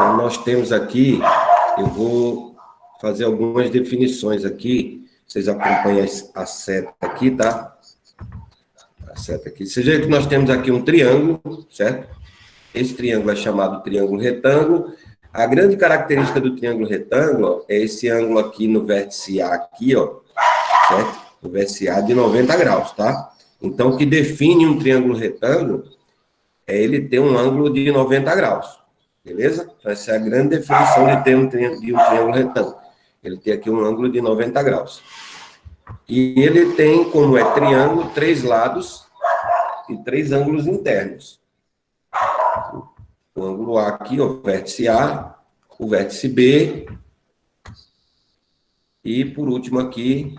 Então, nós temos aqui, eu vou fazer algumas definições aqui, vocês acompanham a seta aqui, tá? A seta aqui. Você vê que nós temos aqui um triângulo, certo? Esse triângulo é chamado triângulo retângulo. A grande característica do triângulo retângulo ó, é esse ângulo aqui no vértice A, aqui, ó, certo? O vértice A de 90 graus, tá? Então, o que define um triângulo retângulo é ele ter um ângulo de 90 graus, beleza? Essa é a grande definição de ter um triângulo retângulo. Ele tem aqui um ângulo de 90 graus. E ele tem, como é triângulo, 3 lados e 3 ângulos internos. O ângulo A aqui, o vértice A, o vértice B, e, por último, aqui,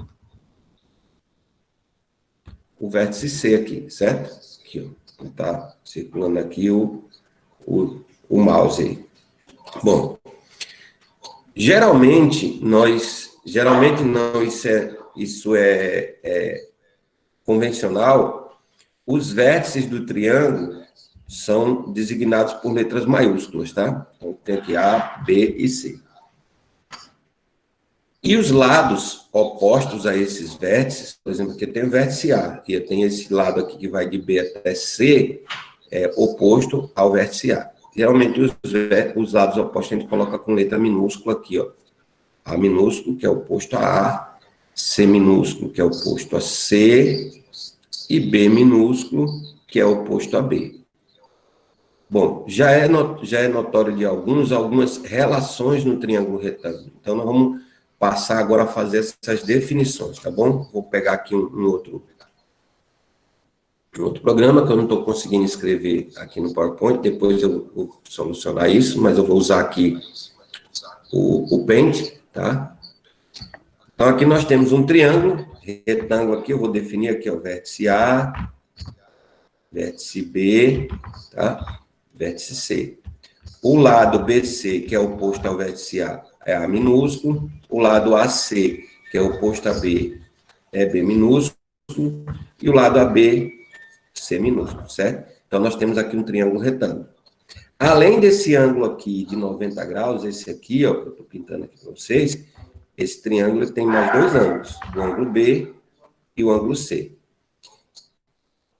o vértice C aqui, certo? Aqui, ó. Tá circulando aqui o mouse aí. Bom, geralmente não, isso é convencional, os vértices do triângulo são designados por letras maiúsculas, tá? Então, tem aqui A, B e C. E os lados opostos a esses vértices, por exemplo, aqui tem o vértice A, e tem esse lado aqui que vai de B até C, oposto ao vértice A. Geralmente, os lados opostos a gente coloca com letra minúscula aqui, ó. A minúsculo, que é oposto a A, C minúsculo, que é oposto a C, e B minúsculo, que é oposto a B. Bom, já é notório de algumas relações no triângulo retângulo. Então, nós vamos passar agora a fazer essas definições, tá bom? Vou pegar aqui um outro programa que eu não estou conseguindo escrever aqui no PowerPoint, depois eu vou solucionar isso, mas eu vou usar aqui o Paint, tá? Então, aqui nós temos um triângulo, retângulo aqui, eu vou definir aqui o vértice A, vértice B, tá? Vértice C. O lado BC, que é oposto ao vértice A, é A minúsculo. O lado AC, que é oposto a B, é B minúsculo. E o lado AB, C minúsculo, certo? Então, nós temos aqui um triângulo retângulo. Além desse ângulo aqui de 90 graus, esse aqui, ó, que eu estou pintando aqui para vocês, esse triângulo tem mais 2 ângulos, o ângulo B e o ângulo C.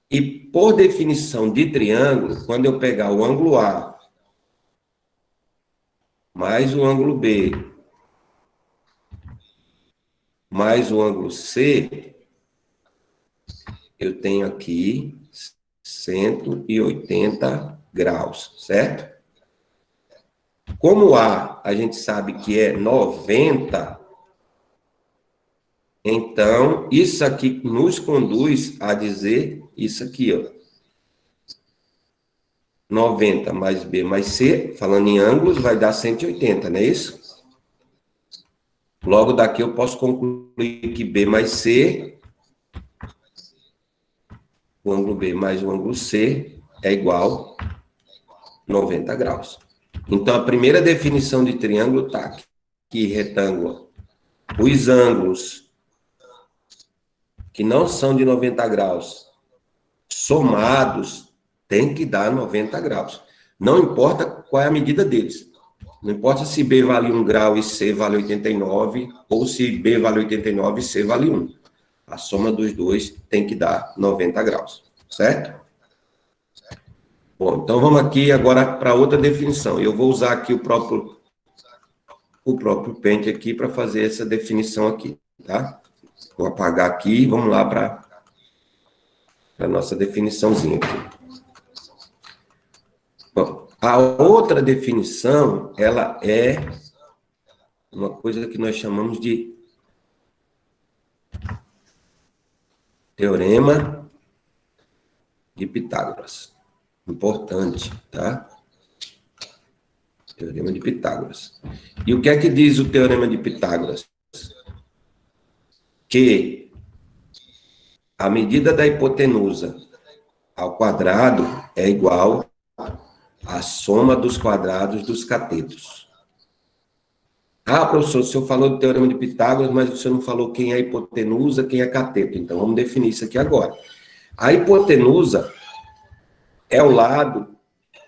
E, por definição de triângulo, quando eu pegar o ângulo A mais o ângulo B mais o ângulo C, eu tenho aqui 180 graus, certo? Como a gente sabe que é 90, então, isso aqui nos conduz a dizer isso aqui, ó. 90 mais B mais C, falando em ângulos, vai dar 180, não é isso? Logo daqui eu posso concluir que B mais C, o ângulo B mais o ângulo C, é igual a 90 graus. Então, a primeira definição de triângulo está aqui, retângulo. Os ângulos que não são de 90 graus, somados, tem que dar 90 graus. Não importa qual é a medida deles. Não importa se B vale 1 grau e C vale 89, ou se B vale 89 e C vale 1. A soma dos dois tem que dar 90 graus, certo? Bom, então vamos aqui agora para outra definição. Eu vou usar aqui o próprio Paint aqui para fazer essa definição aqui, tá? Vou apagar aqui e vamos lá para a nossa definiçãozinha aqui. Bom, a outra definição, ela é uma coisa que nós chamamos de Teorema de Pitágoras. Importante, tá? Teorema de Pitágoras. E o que é que diz o Teorema de Pitágoras? Que a medida da hipotenusa ao quadrado é igual à soma dos quadrados dos catetos. Ah, professor, o senhor falou do Teorema de Pitágoras, mas o senhor não falou quem é hipotenusa, quem é cateto. Então, vamos definir isso aqui agora. A hipotenusa é o lado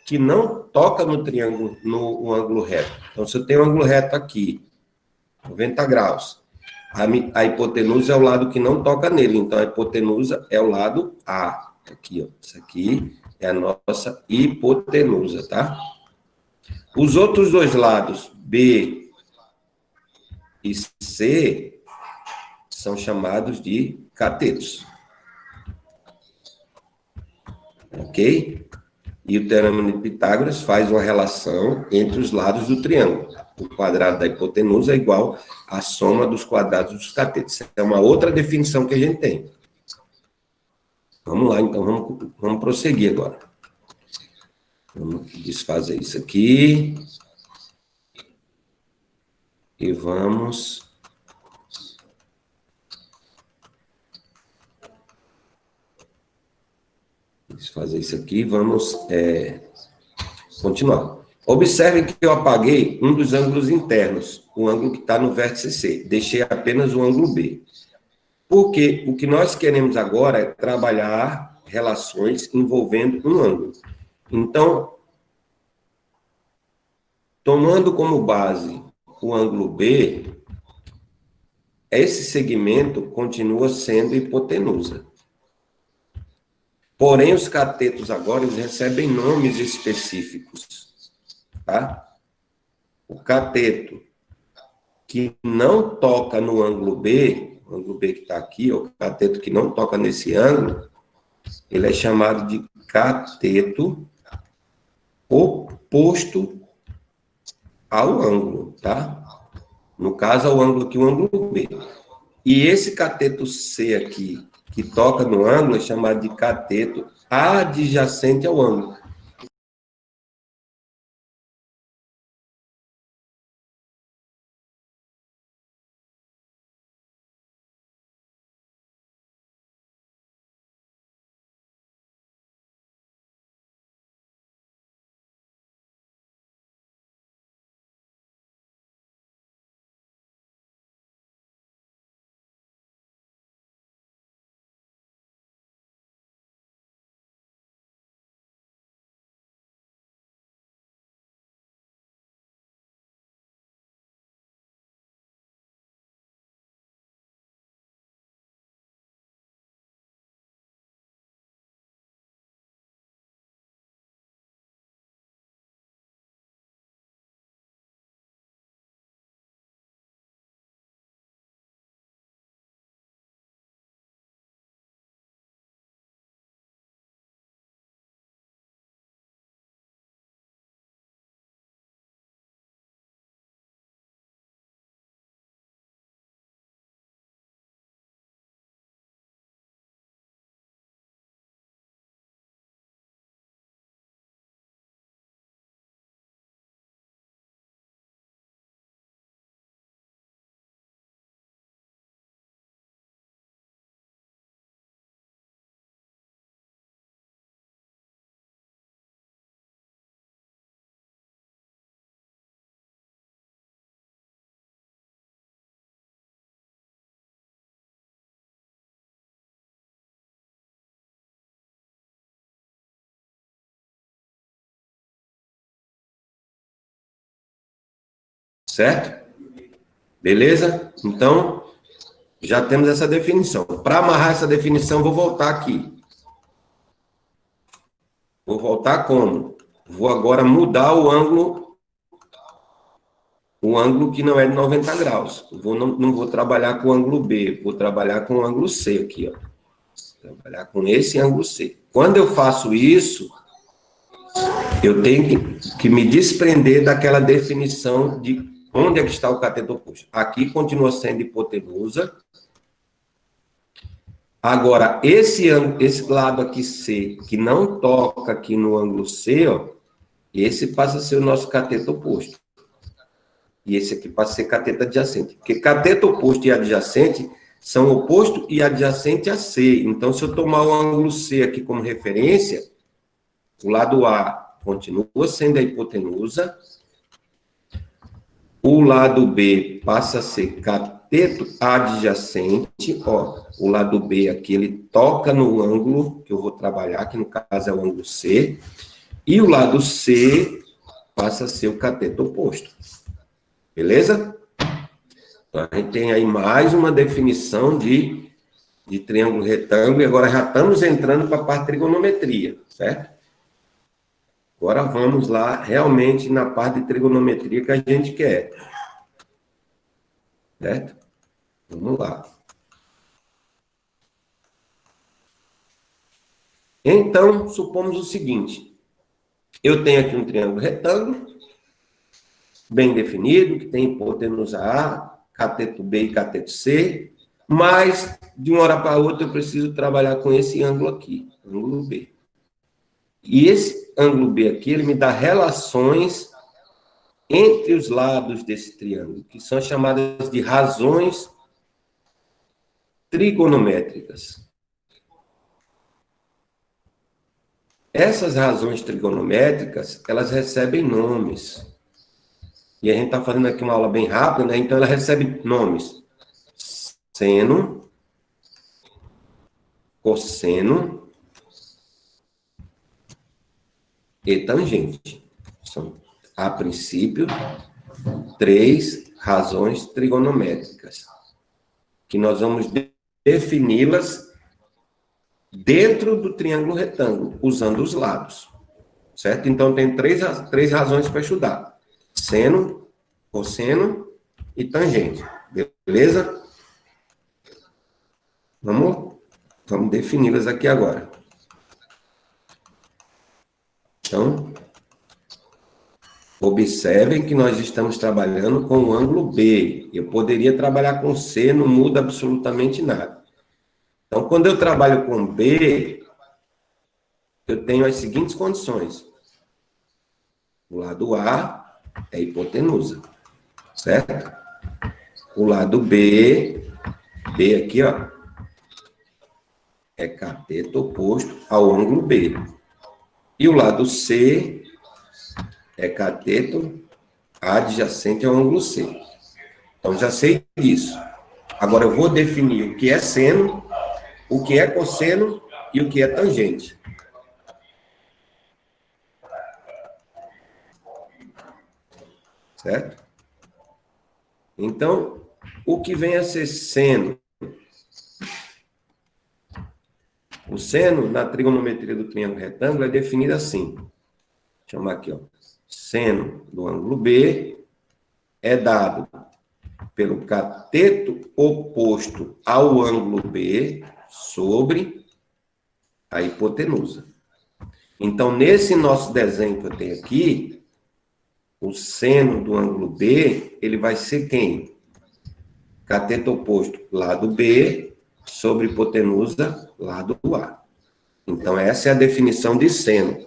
que não toca no triângulo, no ângulo reto. Então, se eu tenho um ângulo reto aqui, 90 graus, a hipotenusa é o lado que não toca nele. Então, a hipotenusa é o lado A. Aqui, ó. Isso aqui é a nossa hipotenusa, tá? Os outros dois lados, B e C, são chamados de catetos. Ok? E o Teorema de Pitágoras faz uma relação entre os lados do triângulo. O quadrado da hipotenusa é igual à soma dos quadrados dos catetos. É uma outra definição que a gente tem. Vamos lá, então, vamos prosseguir agora. Vamos desfazer isso aqui. E vamos... desfazer isso aqui, vamos continuar. Observe que eu apaguei um dos ângulos internos, o ângulo que está no vértice C. Deixei apenas o ângulo B. Porque o que nós queremos agora é trabalhar relações envolvendo um ângulo. Então, tomando como base o ângulo B, esse segmento continua sendo hipotenusa. Porém, os catetos agora eles recebem nomes específicos. Tá? O cateto que não toca no ângulo B, o ângulo B que está aqui, o cateto que não toca nesse ângulo, ele é chamado de cateto oposto ao ângulo, tá? No caso, ao ângulo aqui, o ângulo B. E esse cateto C aqui, que toca no ângulo, é chamado de cateto adjacente ao ângulo. Certo? Beleza? Então, já temos essa definição. Para amarrar essa definição, vou voltar aqui. Vou voltar como? Vou agora mudar o ângulo que não é de 90 graus. Não vou trabalhar com o ângulo B, vou trabalhar com o ângulo C aqui, ó. Trabalhar com esse ângulo C. Quando eu faço isso, eu tenho que me desprender daquela definição de onde é que está o cateto oposto. Aqui continua sendo hipotenusa. Agora, esse lado aqui C, que não toca aqui no ângulo C, ó, esse passa a ser o nosso cateto oposto. E esse aqui passa a ser cateto adjacente. Porque cateto oposto e adjacente são oposto e adjacente a C. Então, se eu tomar o ângulo C aqui como referência, o lado A continua sendo a hipotenusa, o lado B passa a ser cateto adjacente, ó, o lado B aqui, ele toca no ângulo que eu vou trabalhar, que no caso é o ângulo C, E o lado C passa a ser o cateto oposto. Beleza? Então, a gente tem aí mais uma definição de triângulo retângulo, e agora já estamos entrando para a parte de trigonometria, certo? Agora vamos lá, realmente, na parte de trigonometria que a gente quer. Certo? Vamos lá. Então, supomos o seguinte. Eu tenho aqui um triângulo retângulo, bem definido, que tem hipotenusa A, cateto B e cateto C, mas, de uma hora para outra, eu preciso trabalhar com esse ângulo aqui, ângulo B. E esse ângulo B aqui, ele me dá relações entre os lados desse triângulo, que são chamadas de razões trigonométricas. Essas razões trigonométricas, elas recebem nomes. E a gente está fazendo aqui uma aula bem rápida, né? Então, ela recebe nomes. Seno, cosseno e tangente. São, a princípio, 3 razões trigonométricas, que nós vamos defini-las dentro do triângulo retângulo, usando os lados. Certo? Então, tem três razões para estudar. Seno, cosseno e tangente. Beleza? Vamos defini-las aqui agora. Então, observem que nós estamos trabalhando com o ângulo B. Eu poderia trabalhar com C, não muda absolutamente nada. Então, quando eu trabalho com B, eu tenho as seguintes condições. O lado A é hipotenusa, certo? O lado B aqui, ó, é cateto oposto ao ângulo B. E o lado C é cateto adjacente ao ângulo C. Então, já sei disso. Agora, eu vou definir o que é seno, o que é cosseno e o que é tangente. Certo? Então, o que vem a ser seno? O seno, na trigonometria do triângulo retângulo, é definido assim. Vou chamar aqui, ó. Seno do ângulo B é dado pelo cateto oposto ao ângulo B sobre a hipotenusa. Então, nesse nosso desenho que eu tenho aqui, o seno do ângulo B, ele vai ser quem? Cateto oposto, lado B, sobre hipotenusa, lado A. Então, essa é a definição de seno.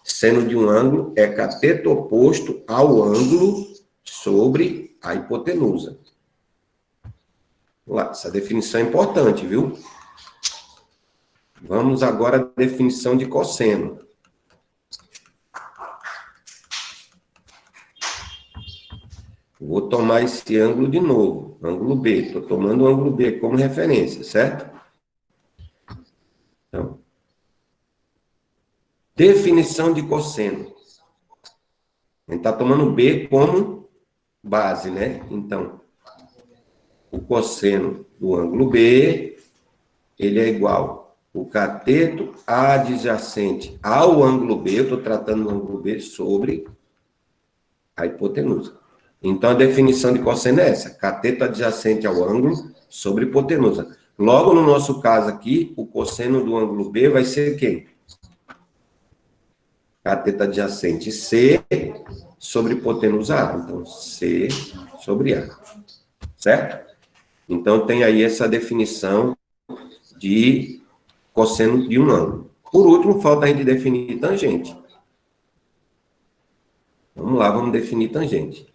Seno de um ângulo é cateto oposto ao ângulo sobre a hipotenusa. Vamos lá, essa definição é importante, viu? Vamos agora à definição de cosseno. Vou tomar esse ângulo de novo, ângulo B. Estou tomando o ângulo B como referência, certo? Então, definição de cosseno. A gente está tomando B como base, né? Então, o cosseno do ângulo B, ele é igual o cateto adjacente ao ângulo B, eu estou tratando do ângulo B sobre a hipotenusa. Então, a definição de cosseno é essa, cateto adjacente ao ângulo sobre hipotenusa. Logo, no nosso caso aqui, o cosseno do ângulo B vai ser quem? Cateto adjacente C sobre hipotenusa A. Então, C sobre A. Certo? Então, tem aí essa definição de cosseno de um ângulo. Por último, falta a gente definir tangente. Vamos lá, vamos definir tangente.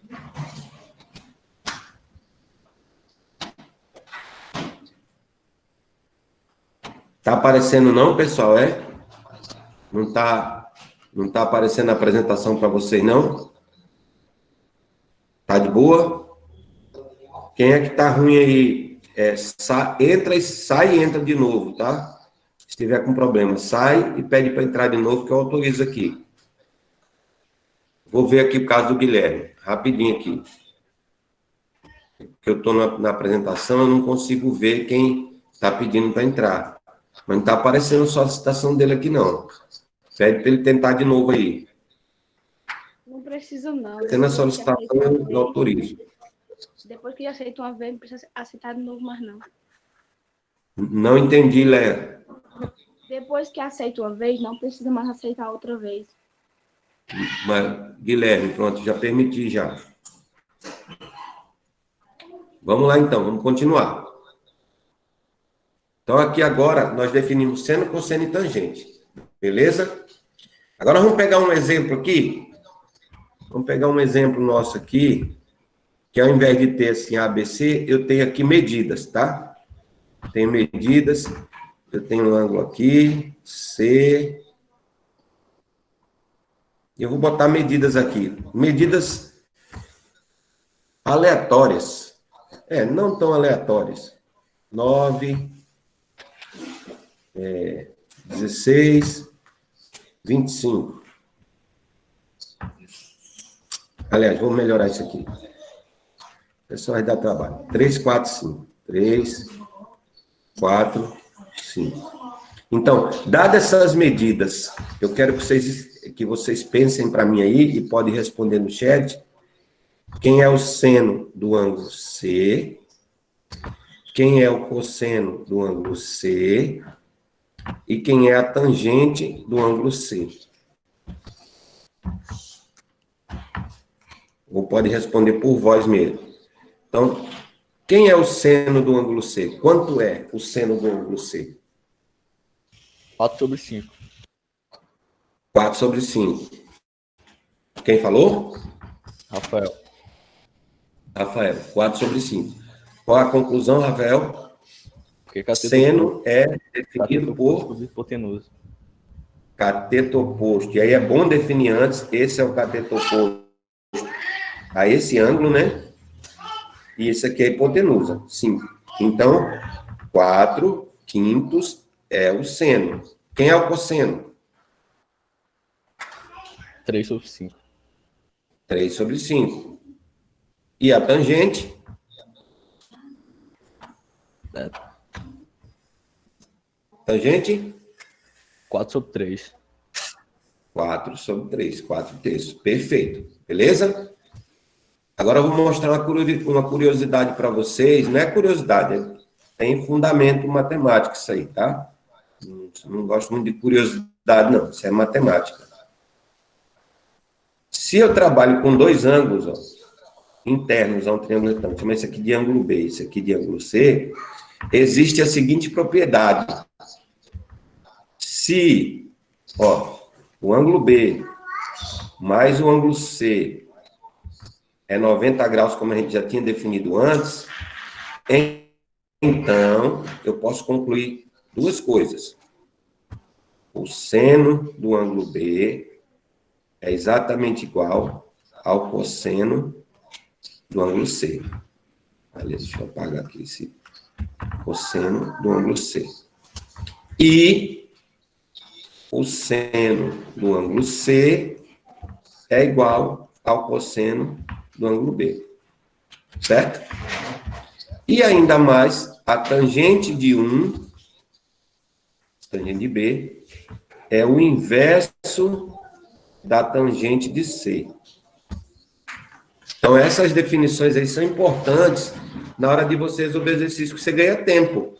Tá aparecendo não, pessoal? Não tá aparecendo a apresentação para vocês, não? Tá de boa? Quem é que tá ruim aí? Entra e sai e entra de novo, tá? Se tiver com problema, sai e pede para entrar de novo, que eu autorizo aqui. Vou ver aqui o caso do Guilherme, rapidinho aqui. Porque eu estou na apresentação, eu não consigo ver quem está pedindo para entrar. Mas não está aparecendo só a citação dele aqui, não. Pede para ele tentar de novo aí. Não precisa, não. Tendo a solicitação, eu autorizo. Depois que aceita uma vez, não precisa aceitar de novo mais, não. Não entendi, Léa. Depois que aceita uma vez, não precisa mais aceitar outra vez. Mas, Guilherme, pronto, já permiti já. Vamos lá, então, vamos continuar. Então, aqui agora, nós definimos seno, cosseno e tangente. Beleza? Agora, vamos pegar um exemplo aqui. Vamos pegar um exemplo nosso aqui, que ao invés de ter assim ABC, eu tenho aqui medidas, tá? Tenho medidas, eu tenho um ângulo aqui, C. E eu vou botar medidas aqui. Medidas aleatórias. Não tão aleatórias. 9, 16, 25. Aliás, vamos melhorar isso aqui. Pessoal, vai dar trabalho. 3, 4, 5. 3, 4, 5. Então, dadas essas medidas, eu quero que vocês pensem para mim aí, e podem responder no chat, quem é o seno do ângulo C, quem é o cosseno do ângulo C, e quem é a tangente do ângulo C. Ou pode responder por voz mesmo. Então, quem é o seno do ângulo C? Quanto é o seno do ângulo C? 4 sobre 5. 4 sobre 5. Quem falou? Rafael. Rafael, 4 sobre 5. Qual a conclusão, Rafael? Porque Seno é definido por hipotenusa. cateto oposto. E aí é bom definir antes, esse é o cateto oposto a esse ângulo, né? E esse aqui é a hipotenusa, 5. Então, 4 quintos é o seno. Quem é o cosseno? 3 sobre 5. 3 sobre 5. E a tangente? Tangente? 4 sobre 3. 4 sobre 3, 4 terços. Perfeito. Beleza? Agora eu vou mostrar uma curiosidade para vocês. Não é curiosidade, tem fundamento matemático isso aí, tá? Não gosto muito de curiosidade, não. Isso é matemática. Se eu trabalho com dois ângulos, ó, internos a um triângulo retângulo, chama esse aqui de ângulo B, esse aqui de ângulo C, existe a seguinte propriedade. Se, ó, o ângulo B mais o ângulo C é 90 graus, como a gente já tinha definido antes, então eu posso concluir duas coisas. O seno do ângulo B é exatamente igual ao cosseno do ângulo C. Aliás, deixa eu apagar aqui esse cosseno do ângulo C. E o seno do ângulo C é igual ao cosseno do ângulo B. Certo? E ainda mais, a tangente de tangente de B, é o inverso da tangente de C. Então, essas definições aí são importantes na hora de você resolver o exercício, que você ganha tempo.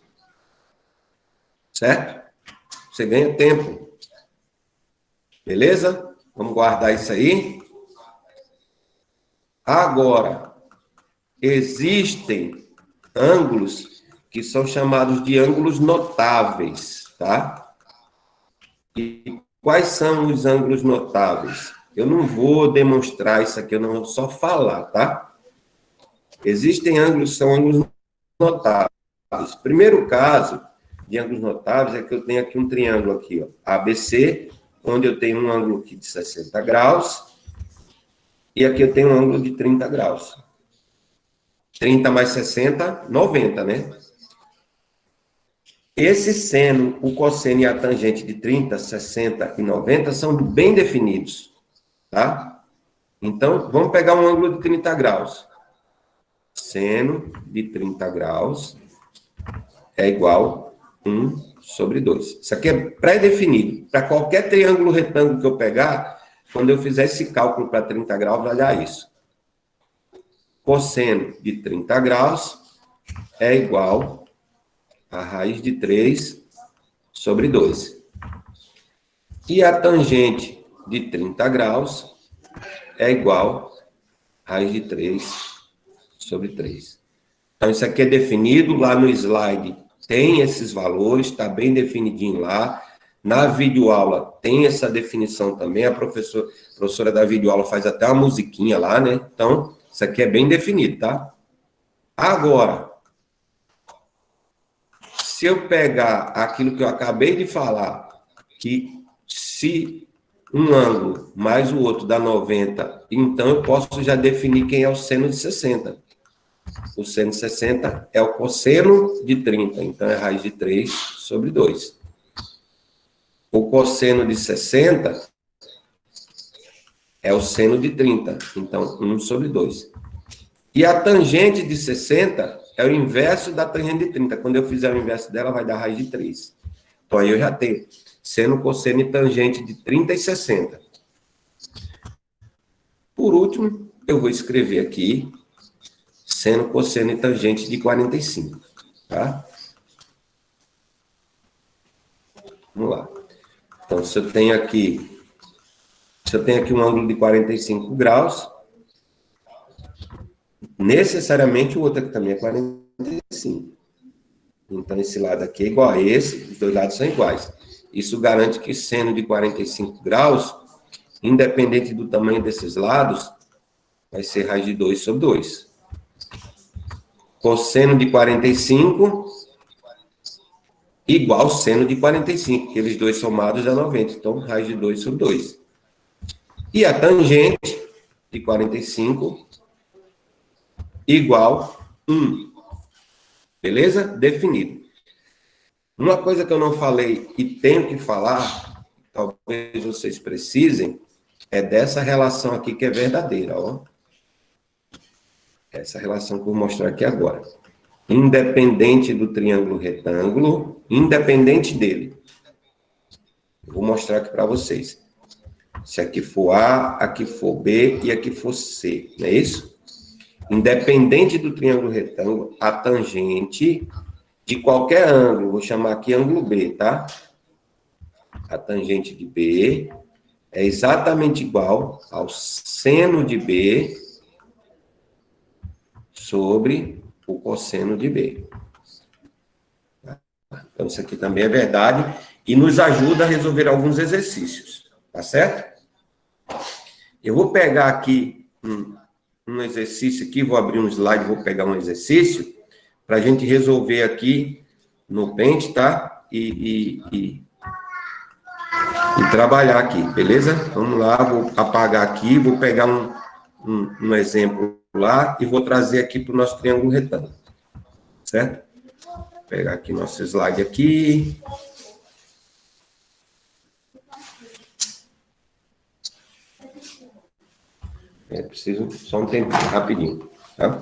Certo? Você ganha tempo. Beleza? Vamos guardar isso aí. Agora, existem ângulos que são chamados de ângulos notáveis, tá? E quais são os ângulos notáveis? Eu não vou demonstrar isso aqui, eu não vou só falar, tá? Existem ângulos que são ângulos notáveis. Primeiro caso de ângulos notáveis é que eu tenho aqui um triângulo aqui, ó, ABC, onde eu tenho um ângulo aqui de 60 graus, e aqui eu tenho um ângulo de 30 graus. 30 mais 60, 90, né? Esse seno, o cosseno e a tangente de 30, 60 e 90 são bem definidos, tá? Então, vamos pegar um ângulo de 30 graus. Seno de 30 graus é igual a 1 sobre 2. Isso aqui é pré-definido. Para qualquer triângulo retângulo que eu pegar, quando eu fizer esse cálculo para 30 graus, vai dar isso. Cosseno de 30 graus é igual a raiz de 3 sobre 2. E a tangente de 30 graus é igual a raiz de 3 sobre 3. Então, isso aqui é definido lá no slide. Tem esses valores, está bem definidinho lá. Na videoaula tem essa definição também. A professora da videoaula faz até uma musiquinha lá, né? Então, isso aqui é bem definido, tá? Agora, se eu pegar aquilo que eu acabei de falar, que se um ângulo mais o outro dá 90, então eu posso já definir quem é o seno de 60. O seno de 60 é o cosseno de 30, então é raiz de 3 sobre 2. O cosseno de 60 é o seno de 30, então 1 sobre 2. E a tangente de 60 é o inverso da tangente de 30. Quando eu fizer o inverso dela, vai dar raiz de 3. Então aí eu já tenho seno, cosseno e tangente de 30 e 60. Por último, eu vou escrever aqui seno, cosseno e tangente de 45, tá? Vamos lá. Então, se eu tenho aqui um ângulo de 45 graus, necessariamente o outro aqui também é 45. Então, esse lado aqui é igual a esse, os dois lados são iguais. Isso garante que seno de 45 graus, independente do tamanho desses lados, vai ser raiz de 2 sobre 2. Cosseno de 45 igual seno de 45, que eles dois somados dá 90. Então, raiz de 2 sobre 2. E a tangente de 45 igual 1. Beleza? Definido. Uma coisa que eu não falei e tenho que falar, talvez vocês precisem, é dessa relação aqui que é verdadeira, ó. Essa relação que eu vou mostrar aqui agora. Independente do triângulo retângulo, independente dele. Eu vou mostrar aqui para vocês. Se aqui for A, aqui for B e aqui for C, não é isso? Independente do triângulo retângulo, a tangente de qualquer ângulo, vou chamar aqui ângulo B, tá? A tangente de B é exatamente igual ao seno de B sobre o cosseno de B. Então, isso aqui também é verdade e nos ajuda a resolver alguns exercícios, tá certo? Eu vou pegar aqui um exercício aqui, vou abrir um slide, vou pegar um exercício para a gente resolver aqui no Paint, tá? E trabalhar aqui, beleza? Vamos lá, vou apagar aqui, vou pegar um exemplo lá e vou trazer aqui para o nosso triângulo retângulo, certo? Vou pegar aqui nosso slide aqui. Preciso só um tempo, rapidinho, tá?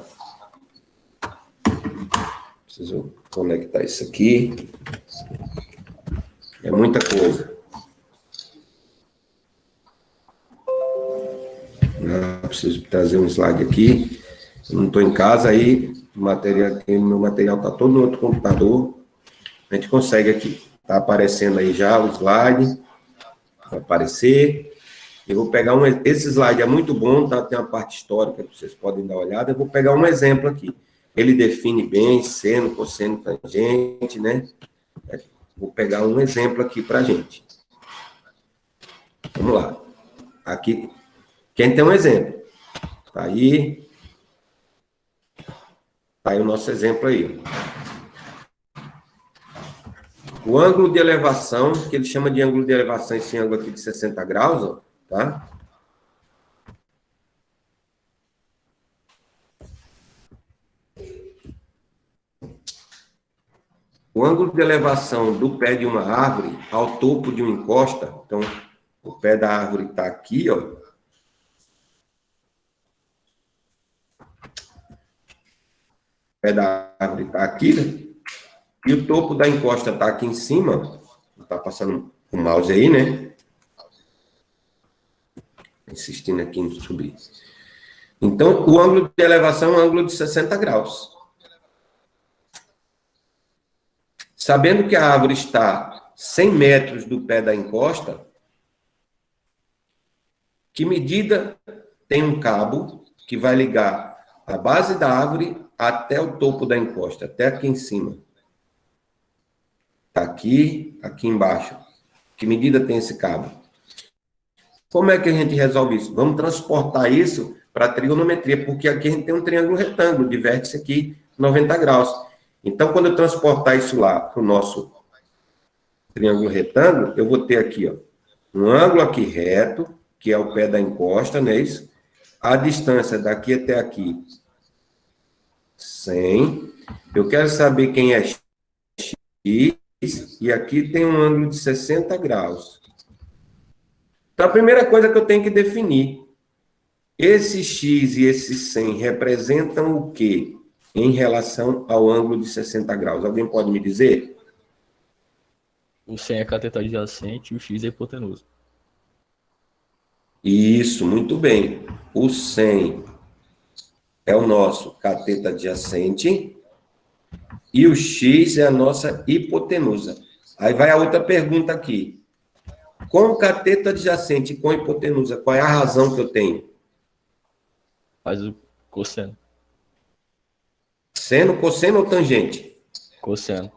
Preciso conectar isso aqui. É muita coisa. Preciso trazer um slide aqui. Eu não estou em casa, aí meu material está todo no outro computador. A gente consegue aqui. Está aparecendo aí já o slide. Vai aparecer. Eu vou pegar esse slide é muito bom, tá? Tem uma parte histórica que vocês podem dar uma olhada. Eu vou pegar um exemplo aqui. Ele define bem seno, cosseno, tangente, né? Vou pegar um exemplo aqui para a gente. Vamos lá. Aqui, quem tem um exemplo? Tá aí. Tá aí o nosso exemplo aí. O ângulo de elevação, que ele chama de ângulo de elevação, esse ângulo aqui de 60 graus, ó, tá? O ângulo de elevação do pé de uma árvore ao topo de uma encosta, então, o pé da árvore está aqui, ó. pé da árvore está aqui, né? E o topo da encosta está aqui em cima. Está passando o mouse aí, né? Insistindo aqui em subir. Então, o ângulo de elevação é um ângulo de 60 graus. Sabendo que a árvore está 100 metros do pé da encosta, que medida tem um cabo que vai ligar a base da árvore até o topo da encosta, até aqui em cima? Está aqui, aqui embaixo. Que medida tem esse cabo? Como é que a gente resolve isso? Vamos transportar isso para a trigonometria, porque aqui a gente tem um triângulo retângulo, de vértice aqui 90 graus. Então, quando eu transportar isso lá para o nosso triângulo retângulo, eu vou ter aqui, ó, um ângulo aqui reto, que é o pé da encosta, não é isso? A distância daqui até aqui, 100. Eu quero saber quem é x, e aqui tem um ângulo de 60 graus. Então, a primeira coisa que eu tenho que definir, esse x e esse 100 representam o quê em relação ao ângulo de 60 graus? Alguém pode me dizer? O 100 é a cateta adjacente e o x é a hipotenusa. Isso, muito bem. O 100 é o nosso cateta adjacente e o x é a nossa hipotenusa. Aí vai a outra pergunta aqui. Com cateta adjacente e com hipotenusa, qual é a razão que eu tenho? Faz o cosseno. Seno, cosseno ou tangente? Cosseno.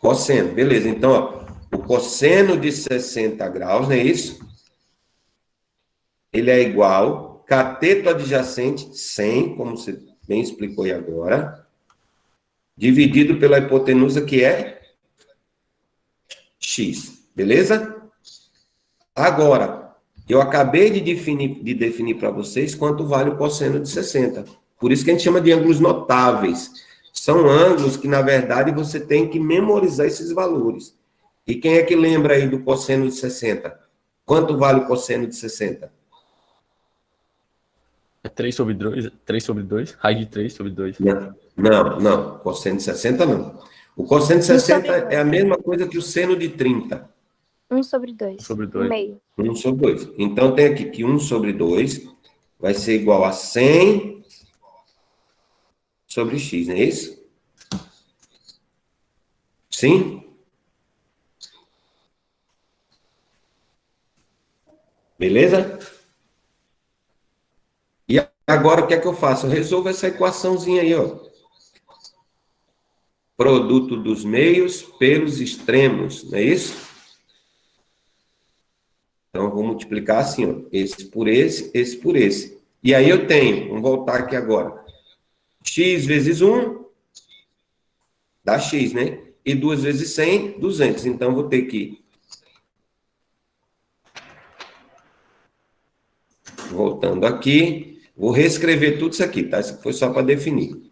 Cosseno, beleza. Então, ó, o cosseno de 60 graus, não é isso? Ele é igual cateto adjacente, 100, como você bem explicou aí agora, dividido pela hipotenusa, que é x. Beleza? Agora, eu acabei de definir para vocês quanto vale o cosseno de 60. Por isso que a gente chama de ângulos notáveis. São ângulos que, na verdade, você tem que memorizar esses valores. E quem é que lembra aí do cosseno de 60? Quanto vale o cosseno de 60? É 3 sobre 2, 3 sobre 2, raiz de 3 sobre 2. Não. Cosseno de 60, não. O cosseno de 60 é a mesma coisa que o seno de 30. 1 sobre 2. Sobre 2. Meio. 1 sobre 2. Então, tem aqui que 1 sobre 2 vai ser igual a 100 sobre x, não é isso? Sim? Beleza? E agora, o que é que eu faço? Eu resolvo essa equaçãozinha aí, ó. Produto dos meios pelos extremos, não é isso? Então, eu vou multiplicar assim, ó, esse por esse. E aí eu tenho, vamos voltar aqui agora, x vezes 1 dá x, né? E 2 vezes 100, 200. Então, vou ter que, voltando aqui, vou reescrever tudo isso aqui, tá? Isso foi só para definir.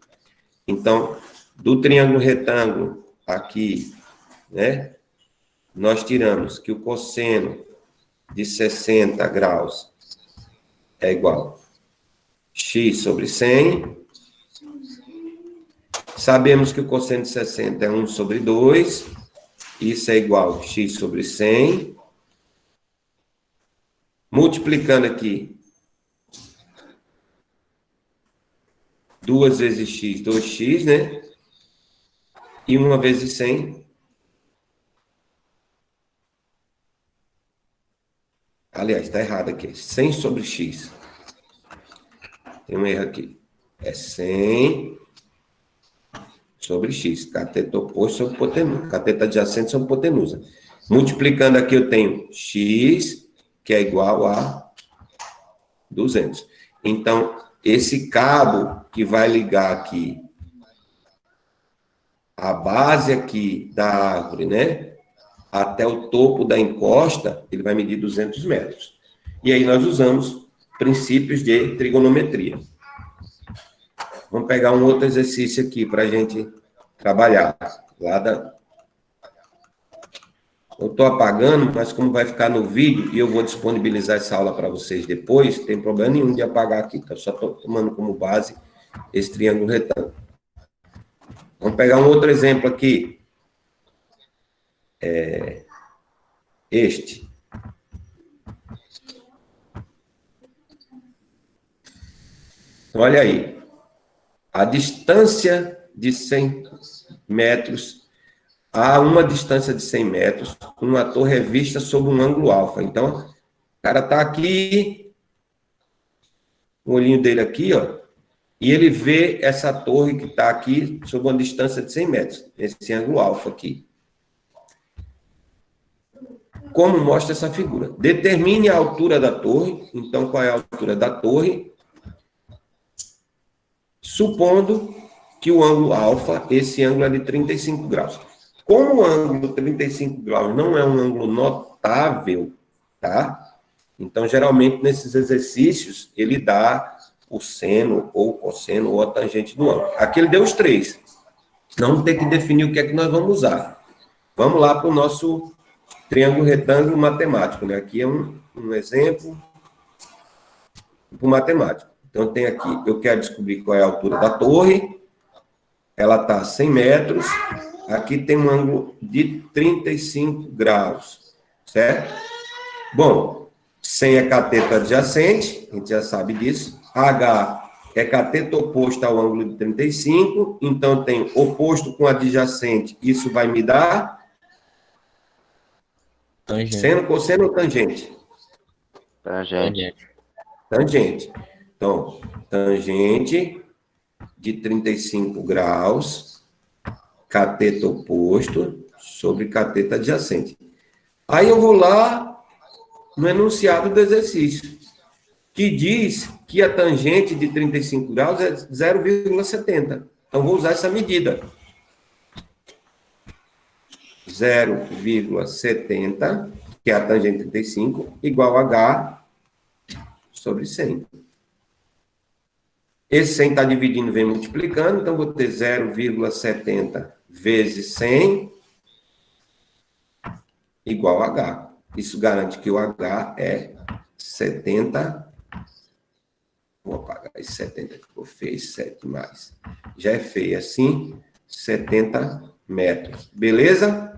Então, do triângulo retângulo aqui, né? Nós tiramos que o cosseno de 60 graus é igual a x sobre 100. Sabemos que o cosseno de 60 é 1 sobre 2. Isso é igual a x sobre 100. Multiplicando aqui, 2 vezes x, 2x, né? E 1 vezes 100. Aliás, está errado aqui. 100 sobre x. Tem um erro aqui. É 100 sobre x. Cateta oposto sobre hipotenusa. Cateta adjacente sobre hipotenusa. Multiplicando aqui, eu tenho x, que é igual a 200. Então, esse cabo que vai ligar aqui a base aqui da árvore, né? Até o topo da encosta, ele vai medir 200 metros. E aí nós usamos princípios de trigonometria. Vamos pegar um outro exercício aqui para a gente trabalhar. Eu estou apagando, mas como vai ficar no vídeo, e eu vou disponibilizar essa aula para vocês depois, não tem problema nenhum de apagar aqui, tá? Só estou tomando como base esse triângulo retângulo. Vamos pegar um outro exemplo aqui. Este. Então, olha aí. A distância de 100 metros, há uma distância de 100 metros, uma torre é vista sob um ângulo alfa. Então, o cara está aqui, o olhinho dele aqui, ó, e ele vê essa torre que está aqui sob uma distância de 100 metros, esse ângulo alfa aqui. Como mostra essa figura? Determine a altura da torre. Então, qual é a altura da torre? Supondo que o ângulo alfa, esse ângulo é de 35 graus. Como o ângulo de 35 graus não é um ângulo notável, tá? Então, geralmente, nesses exercícios, ele dá o seno, ou o cosseno, ou a tangente do ângulo. Aqui ele deu os três. Não tem que definir o que é que nós vamos usar. Vamos lá para o nosso triângulo retângulo matemático, né? Aqui é um exemplo para o matemático. Então, tem aqui, eu quero descobrir qual é a altura da torre. Ela está a 100 metros. Aqui tem um ângulo de 35 graus, certo? Bom, 100 é cateto adjacente, a gente já sabe disso. H é cateto oposto ao ângulo de 35. Então, tem oposto com adjacente. Isso vai me dar... Tangente. Seno, cosseno ou tangente? Tangente. Tangente. Então, tangente de 35 graus, cateto oposto sobre cateto adjacente. Aí eu vou lá no enunciado do exercício, que diz que a tangente de 35 graus é 0,70. Então, vou usar essa medida. 0,70, que é a tangente de 35, igual a H sobre 100. Esse 100 está dividindo, vem multiplicando, então vou ter 0,70 vezes 100 igual a H. Isso garante que o H é 70. Vou apagar esse 70 que eu fiz, 7 mais. Já é feio assim, 70 metros. Beleza?